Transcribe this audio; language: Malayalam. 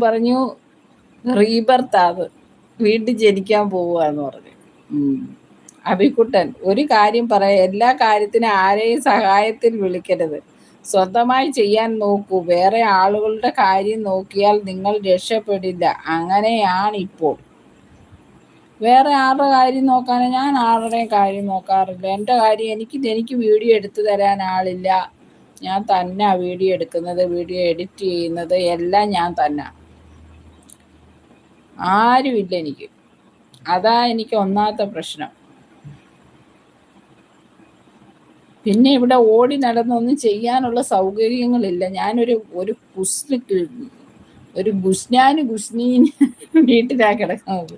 പറഞ്ഞു റീബർത്ത് അത് വീണ്ടും ജനിക്കാൻ പോവുകയെന്ന് പറഞ്ഞു. അബിക്കുട്ടൻ ഒരു കാര്യം പറയാം, എല്ലാ കാര്യത്തിനും ആരെയും സഹായത്തിൽ വിളിക്കരുത്, സ്വന്തമായി ചെയ്യാൻ നോക്കൂ. വേറെ ആളുകളുടെ കാര്യം നോക്കിയാൽ നിങ്ങൾ രക്ഷപ്പെടില്ല. അങ്ങനെയാണിപ്പോൾ. വേറെ ആരുടെ കാര്യം നോക്കാനോ? ഞാൻ ആരുടെയും കാര്യം നോക്കാറില്ല. എൻ്റെ കാര്യം എനിക്ക് വീഡിയോ എടുത്തു തരാൻ ആളില്ല. ഞാൻ തന്നെ വീഡിയോ എടുക്കുന്നത്, വീഡിയോ എഡിറ്റ് ചെയ്യുന്നത് എല്ലാം ഞാൻ തന്നെ. ആരുമില്ല എനിക്ക്. അതാ എനിക്ക് ഒന്നാമത്തെ പ്രശ്നം. പിന്നെ ഇവിടെ ഓടി നടന്നൊന്നും ചെയ്യാനുള്ള സൗകര്യങ്ങളില്ല. ഞാനൊരു ഗുസ്നാന് വീട്ടിലാ കിടക്കുന്നത്.